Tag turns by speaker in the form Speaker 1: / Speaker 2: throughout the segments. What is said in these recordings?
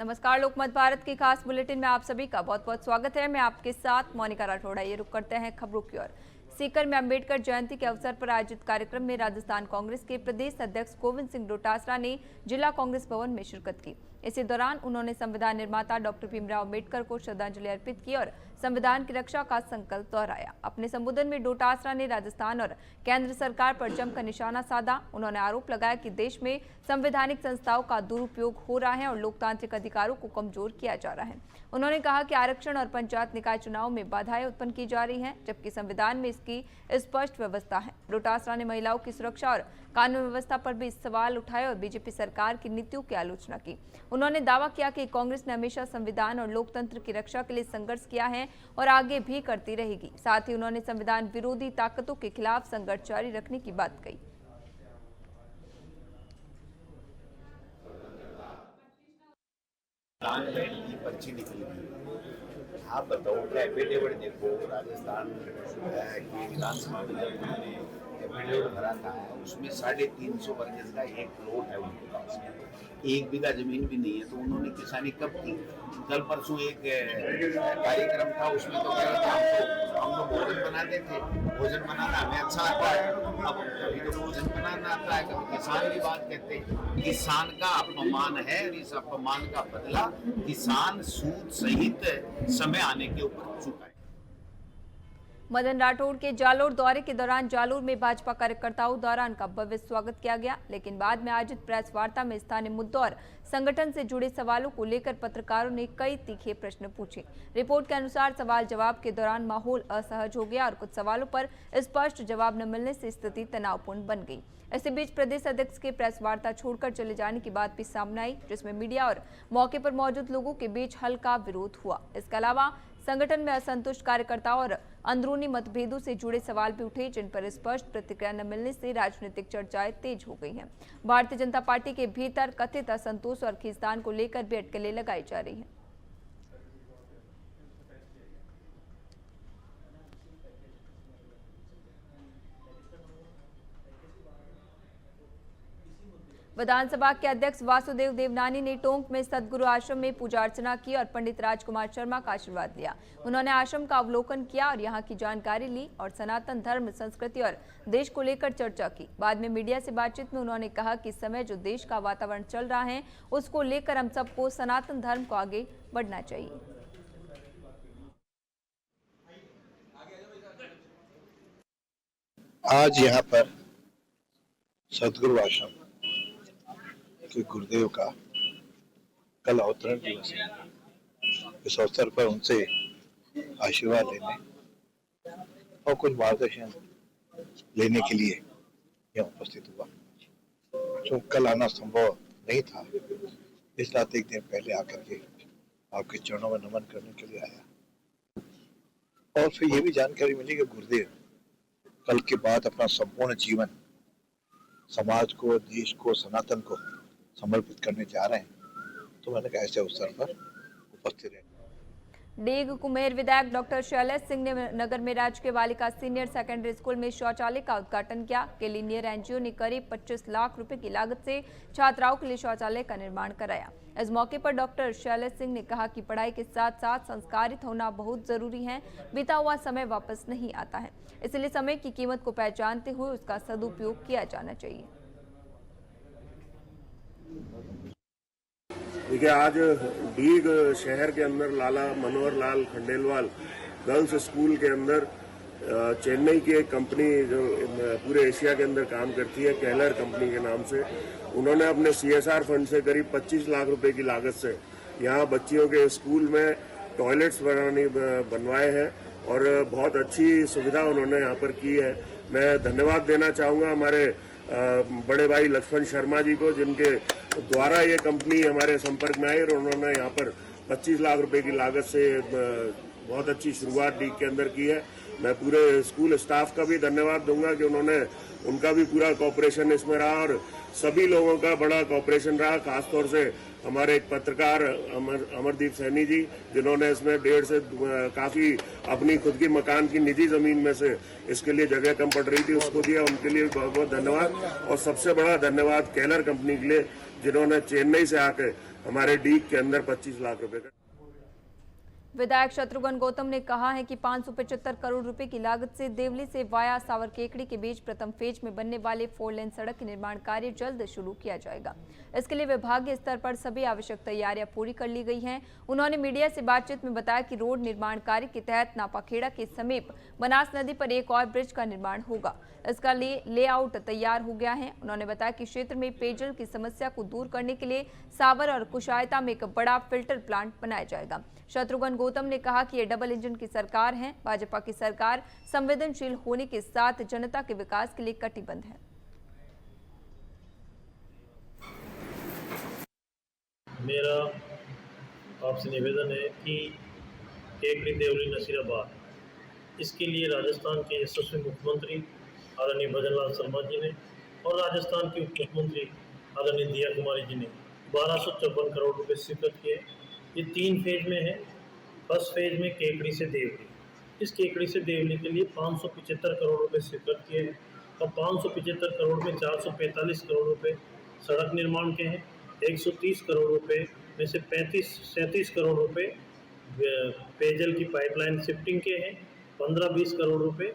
Speaker 1: नमस्कार, लोकमत भारत की खास बुलेटिन में आप सभी का बहुत बहुत स्वागत है। मैं आपके साथ मोनिका राठौड़। ये रुक करते हैं खबरों की ओर। सीकर में अंबेडकर जयंती के अवसर पर आयोजित कार्यक्रम में राजस्थान कांग्रेस के प्रदेश अध्यक्ष गोविंद सिंह डोटासरा ने जिला कांग्रेस भवन में शिरकत की। इसी दौरान उन्होंने संविधान निर्माता डॉक्टर भीमराव अम्बेडकर को श्रद्धांजलि अर्पित की और संविधान की रक्षा का संकल्प दोहराया। अपने संबोधन में डोटासरा ने राजस्थान और केंद्र सरकार पर जमकर निशाना साधा। उन्होंने आरोप लगाया कि देश में संवैधानिक संस्थाओं का दुरुपयोग हो रहा है और लोकतांत्रिक अधिकारों को कमजोर किया जा रहा है। उन्होंने कहा कि आरक्षण और पंचायत निकाय चुनाव में बाधाएं उत्पन्न की जा रही हैं, जबकि संविधान में इसकी स्पष्ट व्यवस्था है। डोटासरा ने महिलाओं की सुरक्षा और कानून व्यवस्था पर भी सवाल उठाए और बीजेपी सरकार की नीतियों की आलोचना की। उन्होंने दावा किया कि कांग्रेस ने हमेशा संविधान और लोकतंत्र की रक्षा के लिए संघर्ष किया है और आगे भी करती रहेगी। साथ ही उन्होंने संविधान विरोधी ताकतों के खिलाफ संघर्ष जारी रखने की बात कही।
Speaker 2: पर्ची निकली थी, आप बताओ क्या एफिडेविट देखो। राजस्थान की विधानसभा में एफिडेविट भरा था, उसमें 350 वर्ग का एक प्लॉट है उनके पास, 1 बीघा जमीन भी नहीं है। तो उन्होंने किसानी कब की? कल परसों एक कार्यक्रम था, उसमें तो कह रहे थे हम तो भोजन बनाते थे, भोजन बनाना हमें अच्छा आता है। अब कभी तो भोजन बनाना आता है, कभी किसान की बात कहते हैं। किसान का अपमान है और इस अपमान का बदला किसान सूद सहित समय आने के ऊपर चुका है।
Speaker 1: मदन राठौड़ के जालोर दौरे के दौरान जालोर में भाजपा कार्यकर्ताओं द्वारा उनका भव्य स्वागत किया गया, लेकिन बाद में आयोजित प्रेस वार्ता में स्थानीय मुद्दों और संगठन से जुड़े सवालों को लेकर पत्रकारों ने कई तीखे प्रश्न पूछे। रिपोर्ट के अनुसार सवाल जवाब के दौरान माहौल असहज हो गया और कुछ सवालों पर स्पष्ट जवाब न मिलने से स्थिति तनावपूर्ण बन गई। इसी बीच प्रदेश अध्यक्ष के प्रेस वार्ता छोड़कर चले जाने की बात भी सामने आई, जिसमें मीडिया और मौके पर मौजूद लोगों के बीच हल्का विरोध हुआ। इसके अलावा संगठन में असंतुष्ट कार्यकर्ताओं और अंदरूनी मतभेदों से जुड़े सवाल भी उठे, जिन पर स्पष्ट प्रतिक्रिया न मिलने से राजनीतिक चर्चाएं तेज हो गई हैं। भारतीय जनता पार्टी के भीतर कथित असंतोष और खींचतान को लेकर भी अटकलें लगाई जा रही हैं। विधानसभा के अध्यक्ष वासुदेव देवनानी ने टोंक में सदगुरु आश्रम में पूजा अर्चना की और पंडित राजकुमार शर्मा का आशीर्वाद लिया। उन्होंने आश्रम का अवलोकन किया और यहां की जानकारी ली और सनातन धर्म, संस्कृति और देश को लेकर चर्चा की। बाद में मीडिया से बातचीत में उन्होंने कहा कि इस समय जो देश का वातावरण चल रहा है, उसको लेकर हम सबको सनातन धर्म को आगे बढ़ना चाहिए।
Speaker 3: आज यहाँ पर सदगुरु आश्रम के गुरुदेव का कल अवतरण दिवस है। इस अवसर पर उनसे आशीर्वाद लेने और कुछ मार्गदर्शन लेने के लिए यह उपस्थित हुआ। जो कल आना संभव नहीं था, इस रात एक दिन पहले आकर के आपके चरणों में नमन करने के लिए आया और फिर ये भी जानकारी मिली कि गुरुदेव कल के बाद अपना संपूर्ण जीवन समाज को, देश को, सनातन को समर्पित करने जा रहे हैं। तो मैंने कहा ऐसे अवसर पर उपस्थित रहे।
Speaker 1: डीग कुमेर विधायक डॉक्टर शैलेश सिंह ने नगर में राजकीय बालिका सीनियर सेकेंडरी स्कूल में शौचालय का उद्घाटन किया। केलिनियर एनजीओ ने करीब 25 लाख रुपए की लागत से छात्राओं के लिए शौचालय का निर्माण कराया। इस मौके पर डॉक्टर शैलेश सिंह ने कहा कि पढ़ाई के साथ साथ संस्कारित होना बहुत जरूरी है। बीता हुआ समय वापस नहीं आता है, इसलिए समय की कीमत को पहचानते हुए उसका सदुपयोग किया जाना चाहिए।
Speaker 4: देखिए, आज डीग शहर के अंदर लाला मनोहर लाल खंडेलवाल गर्ल्स स्कूल के अंदर चेन्नई की एक कंपनी जो पूरे एशिया के अंदर काम करती है, केलर कंपनी के नाम से, उन्होंने अपने CSR फंड से करीब 25 लाख रुपए की लागत से यहाँ बच्चियों के स्कूल में टॉयलेट्स बनवाए हैं और बहुत अच्छी सुविधा उन्होंने यहाँ पर की है। मैं धन्यवाद देना चाहूँगा हमारे बड़े भाई लक्ष्मण शर्मा जी को, जिनके द्वारा ये कंपनी हमारे संपर्क में आई और उन्होंने यहाँ पर 25 लाख रुपए की लागत से बहुत अच्छी शुरुआत डीग के अंदर की है। मैं पूरे स्कूल स्टाफ का भी धन्यवाद दूंगा कि उनका भी पूरा कोऑपरेशन इसमें रहा और सभी लोगों का बड़ा कोऑपरेशन रहा। खासतौर से हमारे एक पत्रकार अमरदीप सैनी जी, जिन्होंने इसमें 1.5 से काफी अपनी खुद की मकान की निजी जमीन में से इसके लिए जगह कम पड़ रही थी, उसको दिया। उनके लिए बहुत बहुत धन्यवाद। और सबसे बड़ा धन्यवाद केलर कंपनी के लिए, जिन्होंने चेन्नई से आके हमारे डीग के अंदर 25 लाख रुपए का।
Speaker 1: विधायक शत्रुघ्न गौतम ने कहा है कि 575 करोड़ रुपए की लागत से देवली से वाया सावरकेकड़ी के बीच प्रथम फेज में बनने वाले 4 लेन सड़क के निर्माण कार्य जल्द शुरू किया जाएगा। इसके लिए विभागीय स्तर पर सभी आवश्यक तैयारियां पूरी कर ली गई हैं। उन्होंने मीडिया से बातचीत में बताया कि रोड निर्माण कार्य के तहत नापाखेड़ा के समीप बनास नदी पर एक और ब्रिज का निर्माण होगा। इसका लेआउट तैयार हो गया है। उन्होंने बताया कि क्षेत्र में पेयजल की समस्या को दूर करने के लिए सावर और कुशायता में एक बड़ा फिल्टर प्लांट बनाया जाएगा। शत्रुघ्न गौतम ने कहा कि ये डबल इंजन की सरकार है। भाजपा की सरकार संवेदनशील होने के साथ जनता के विकास के लिए कटिबद्ध है।
Speaker 5: मेरा आपसे निवेदन है कि केकड़ी देवली नसीराबाद, इसके लिए राजस्थान के यशस्वी मुख्यमंत्री आदरणीय भजनलाल शर्मा जी ने और राजस्थान के उप मुख्यमंत्री आदरणीय दिया कुमारी जी ने 1254 करोड़ रुपए स्वीकृत किए। ये 3 फेज में है। फर्स्ट फेज में केकड़ी से देवली, इस केकड़ी से देवली के लिए 575 करोड़ रुपए स्वीकृत किए हैं और 575 करोड़ में 445 करोड़ रुपए सड़क निर्माण के हैं। 130 करोड़ रुपए में से 37 करोड़ रुपए पेयजल की पाइपलाइन शिफ्टिंग के हैं। 15-20 करोड़ रुपए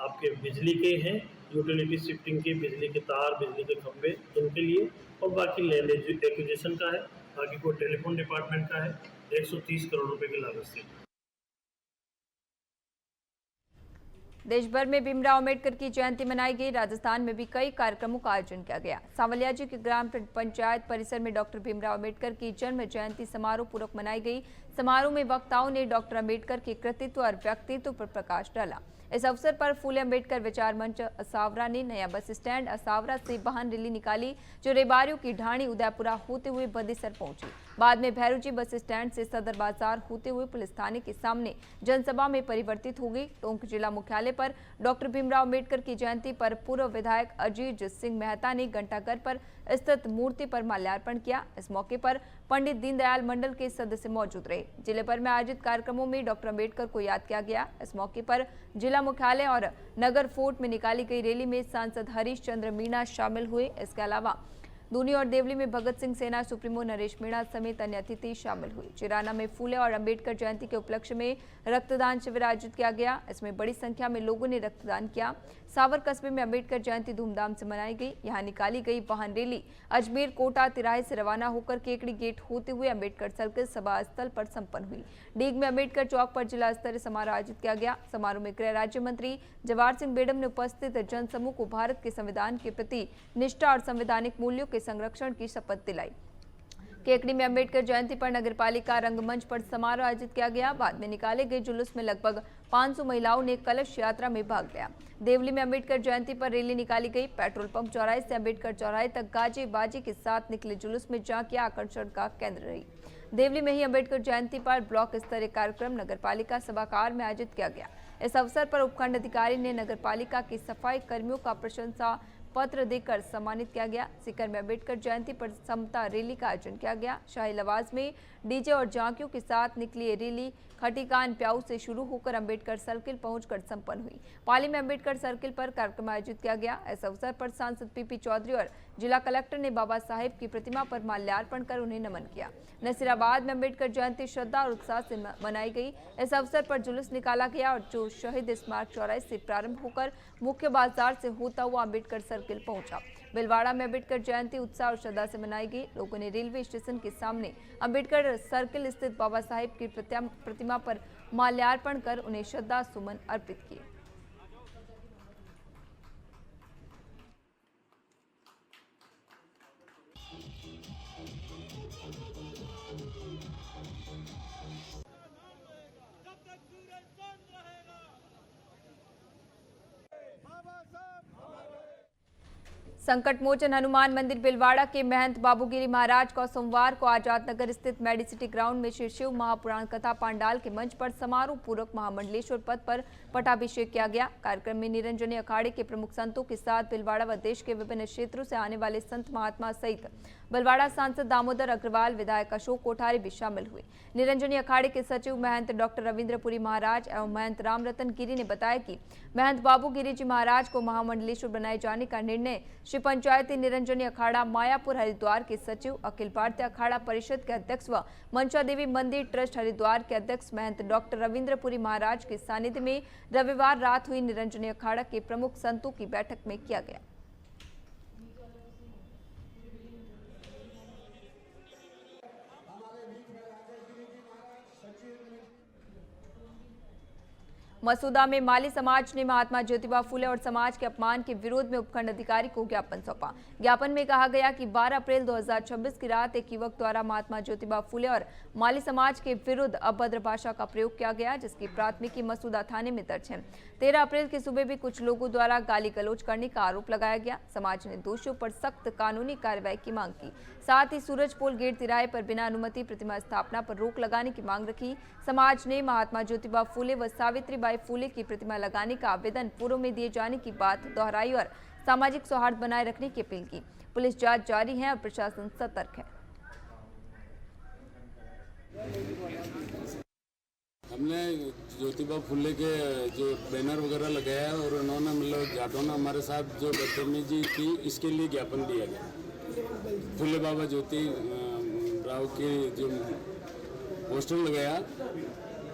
Speaker 5: आपके बिजली के हैं, यूटिलिटी शिफ्टिंग के, बिजली के तार, बिजली के खंभे, इनके लिए, और बाकी लैंड एक्विजिशन का है। बाकी कोई टेलीफोन डिपार्टमेंट का है 130 करोड़ रुपए की लागत से।
Speaker 1: देश भर में भीमराव अम्बेडकर की जयंती मनाई गई। राजस्थान में भी कई कार्यक्रमों का आयोजन किया गया। सांवलिया जी के ग्राम पंचायत परिसर में डॉक्टर भीमराव अम्बेडकर की जन्म जयंती समारोह पूर्वक मनाई गई। समारोह में वक्ताओं ने डॉक्टर अम्बेडकर के कृतित्व और व्यक्तित्व पर प्रकाश डाला। इस अवसर पर फूले अम्बेडकर विचार मंच असावरा ने नया बस स्टैंड असावरा से वाहन रैली निकाली, जो रेबारियों की ढाणी उदयपुरा होते हुए बदेसर पहुंची। बाद में भैरूजी बस स्टैंड से सदर बाजार होते हुए पुलिस थाने के सामने जनसभा में परिवर्तित हो गई। टोंक जिला मुख्यालय पर डॉक्टर भीमराव अम्बेडकर की जयंती पर पूर्व विधायक अजीत सिंह मेहता ने घंटाघर पर स्थित मूर्ति पर माल्यार्पण किया। इस मौके पर पंडित दीनदयाल मंडल के सदस्य मौजूद रहे। जिले भर में आयोजित कार्यक्रमों में डॉक्टर अम्बेडकर को याद किया गया। इस मौके पर जिला मुख्यालय और नगर फोर्ट में निकाली गई रैली में सांसद हरीश चंद्र मीणा शामिल हुए। इसके अलावा दूनी और देवली में भगत सिंह सेना सुप्रीमो नरेश मीणा समेत अन्य अतिथि शामिल हुए। चिराना में फूले और अम्बेडकर जयंती के उपलक्ष्य में रक्तदान शिविर आयोजित किया गया। इसमें बड़ी संख्या में लोगों ने रक्तदान किया। सावर कस्बे में अम्बेडकर जयंती धूमधाम से मनाई गई। यहाँ निकाली गई वाहन रैली अजमेर कोटा तिराहे से रवाना होकर केकड़ी गेट होते हुए अम्बेडकर सर्किल सभा स्थल पर संपन्न हुई। डीग में अम्बेडकर चौक पर जिला स्तरीय समारोह आयोजित किया गया। समारोह में गृह राज्य मंत्री जवाहर सिंह बेडम ने उपस्थित जनसमूह को भारत के संविधान के प्रति निष्ठा और संवैधानिक मूल्यों के संरक्षण की शपथ दिलाई। केकड़ी में अम्बेडकर जयंती पर नगरपालिका रंगमंच पर समारोह आयोजित किया गया। बाद में निकाले गए जुलूस में लगभग 500 महिलाओं ने कलश यात्रा में भाग लिया। देवली में अम्बेडकर जयंती पर रैली निकाली गई। पेट्रोल पंप चौराहे से अम्बेडकर चौराहे तक गाजे बाजे के साथ निकले जुलूस में झांकियां आकर्षण का केंद्र रही। देवली में ही अम्बेडकर जयंती पर ब्लॉक स्तरीय कार्यक्रम नगरपालिका सभागार में आयोजित किया गया। इस अवसर पर उपखंड अधिकारी ने नगरपालिका के सफाई कर्मियों का प्रशंसा पत्र देकर सम्मानित किया गया। सीकर में अम्बेडकर जयंती पर समता रैली का आयोजन किया गया। शाही लवाज में डीजे और झांकियों के साथ निकली रैली खटीकान प्याऊ से शुरू होकर अम्बेडकर सर्किल पहुंचकर संपन्न हुई। पाली में अम्बेडकर सर्किल पर कार्यक्रम आयोजित किया गया। इस अवसर पर सांसद पीपी चौधरी और जिला कलेक्टर ने बाबा साहेब की प्रतिमा पर माल्यार्पण कर उन्हें नमन किया। नसीराबाद में अम्बेडकर जयंती श्रद्धा और उत्साह से मनाई गई। इस अवसर पर जुलूस निकाला गया और जो शहीद स्मारक चौराहे से प्रारंभ होकर मुख्य बाजार से होता हुआ अम्बेडकर सर्किल पहुंचा। बिलवाड़ा में अम्बेडकर जयंती उत्साह और श्रद्धा से मनाई गई। लोगों ने रेलवे स्टेशन के सामने अम्बेडकर सर्किल स्थित बाबा साहेब की प्रतिमा पर माल्यार्पण कर उन्हें श्रद्धा सुमन अर्पित किए। संकट मोचन हनुमान मंदिर बिलवाड़ा के महंत बाबूगिरी महाराज को सोमवार को आजाद नगर स्थित मेडिसिटी ग्राउंड में श्री शिव महापुराण कथा पांडाल के मंच पर समारोह पूर्वक महामंडलेश्वर पद पर पटाभिषेक किया गया। कार्यक्रम में निरंजनी अखाड़े के प्रमुख संतों के साथ बिलवाड़ा व देश के विभिन्न क्षेत्रों से आने वाले संत महात्मा सहित बिलवाड़ा सांसद दामोदर अग्रवाल, विधायक अशोक कोठारी भी शामिल हुए। निरंजनी अखाड़े के सचिव महंत डॉक्टर रविंद्रपुरी महाराज एवं महंत रामरतन गिरी ने बताया कि महंत बाबूगिरी जी महाराज को महामंडलेश्वर बनाए जाने का निर्णय श्री पंचायती निरंजनी अखाड़ा मायापुर हरिद्वार के सचिव, अखिल भारतीय अखाड़ा परिषद के अध्यक्ष व मंचा देवी मंदिर ट्रस्ट हरिद्वार के अध्यक्ष महंत डॉक्टर रविंद्रपुरी महाराज के सानिध्य में रविवार रात हुई निरंजनी अखाड़ा के प्रमुख संतों की बैठक में किया गया। मसूदा में माली समाज ने महात्मा ज्योतिबा फुले और समाज के अपमान के विरोध में उपखंड अधिकारी को ज्ञापन सौंपा। ज्ञापन में कहा गया कि 12 अप्रैल 2026 की रात एक युवक द्वारा महात्मा ज्योतिबा फुले और माली समाज के विरुद्ध अभद्र भाषा का प्रयोग किया गया, जिसकी प्राथमिकी मसूदा थाने में दर्ज है। 13 अप्रैल की सुबह भी कुछ लोगों द्वारा गाली गलौज करने का आरोप लगाया गया। समाज ने दोषियों पर सख्त कानूनी कार्रवाई की मांग की। साथ ही सूरजपोल गेट तिराहे पर बिना अनुमति प्रतिमा स्थापना पर रोक लगाने की मांग रखी। समाज ने महात्मा ज्योतिबा फुले व सावित्रीबाई फुले की प्रतिमा लगाने का आवेदन पूर्व में दिए जाने की बात दोहराई और सामाजिक सौहार्द बनाए रखने की अपील की। पुलिस जांच जारी है और प्रशासन सतर्क है।
Speaker 6: हमने ज्योतिबा फुले के जो बैनर वगैरह लगाया और उन्होंने मतलब जाटों ने हमारे साथ जो बदतमीजी की, इसके लिए ज्ञापन दिया गया। फुले बाबा ज्योति राव के जो पोस्टर लगाया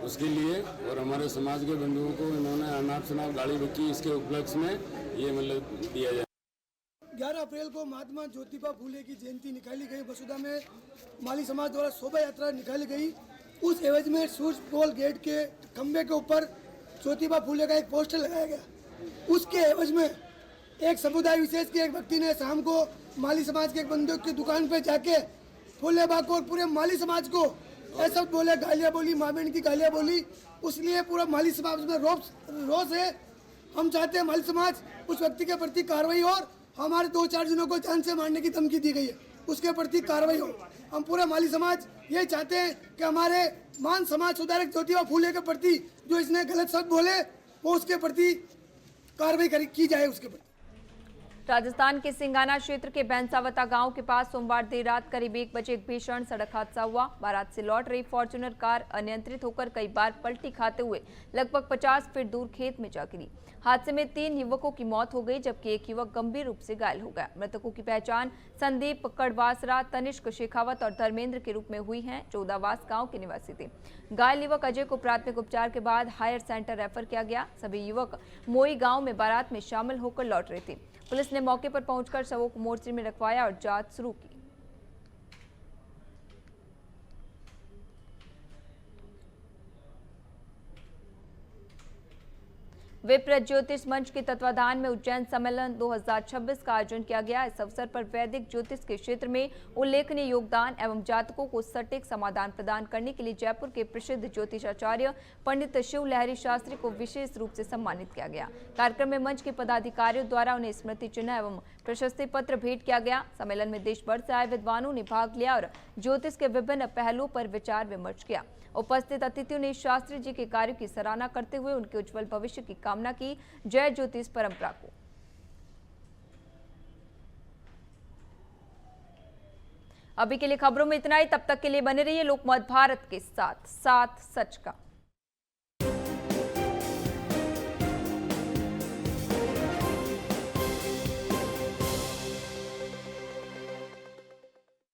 Speaker 6: उसके लिए और हमारे समाज के बंधुओं को इन्होंने अनाप शनाप गाली बकी, इसके उपलक्ष्य में ये मतलब दिया जाए।
Speaker 7: 11 अप्रैल को महात्मा ज्योतिबा फुले की जयंती निकाली गई। मसूदा में माली समाज द्वारा शोभा यात्रा निकाली गई। उस एवज में सूरजपोल गेट के खंबे के ऊपर ज्योतिबा फुले का एक पोस्टर लगाया गया। उसके एवज में एक समुदाय विशेष के एक व्यक्ति ने शाम को माली समाज के एक बंधु की दुकान पर जाके फुले बा को और पूरे माली समाज को ऐसा बोले, गालियाँ बोली, माँ बहन की गालियाँ बोली। उसलिए पूरा माली समाज में रोष है। हम चाहते हैं माली समाज उस व्यक्ति के प्रति कार्रवाई और हमारे 2-4 जनों को जान से मारने की धमकी दी गई है, उसके प्रति कार्रवाई हो। हम पूरा माली समाज ये चाहते हैं कि हमारे मान समाज सुधारक ज्योतिबा फुले के प्रति जो इसने गलत शब्द बोले वो उसके प्रति कार्रवाई की जाए उसके प्रति।
Speaker 1: राजस्थान के सिंगाना क्षेत्र के बैंसावता गांव के पास सोमवार देर रात करीब 1 बजे एक भीषण सड़क हादसा हुआ। बारात से लौट रही फॉर्च्यूनर कार अनियंत्रित होकर कई बार पलटी खाते हुए लगभग 50 फीट दूर खेत में जा गिरी। हादसे में 3 युवकों की मौत हो गई, जबकि एक युवक गंभीर रूप से घायल हो गया। मृतकों की पहचान संदीप कड़वासरा, तनिष्क शेखावत और धर्मेंद्र के रूप में हुई है, जो उदावास गांव के निवासी थे। घायल युवक अजय को प्राथमिक उपचार के बाद हायर सेंटर रेफर किया गया। सभी युवक मोई गांव में बारात में शामिल होकर लौट रहे थे। पुलिस ने मौके पर पहुंचकर शवों को मोर्चे में रखवाया और जांच शुरू की। विप्र ज्योतिष मंच के तत्वाधान में उज्जैन सम्मेलन 2026 का आयोजन किया गया। इस अवसर पर वैदिक ज्योतिष के क्षेत्र में उल्लेखनीय योगदान एवं जातकों को सटीक समाधान प्रदान करने के लिए जयपुर के प्रसिद्ध ज्योतिषाचार्य पंडित शिव लहरी शास्त्री को विशेष रूप से सम्मानित किया गया। कार्यक्रम में मंच के पदाधिकारियों द्वारा उन्हें स्मृति चिन्ह एवं प्रशस्ति पत्र भेंट किया गया। सम्मेलन में देश भर से आए विद्वानों ने भाग लिया और ज्योतिष के विभिन्न पहलुओं पर विचार विमर्श किया। उपस्थित अतिथियों ने शास्त्री जी के कार्यों की सराहना करते हुए उनके उज्जवल भविष्य की कामना की। जय ज्योतिष परंपरा को। अभी के लिए खबरों में इतना ही। तब तक के लिए बने रहिए लोकमत भारत के साथ, साथ सच का।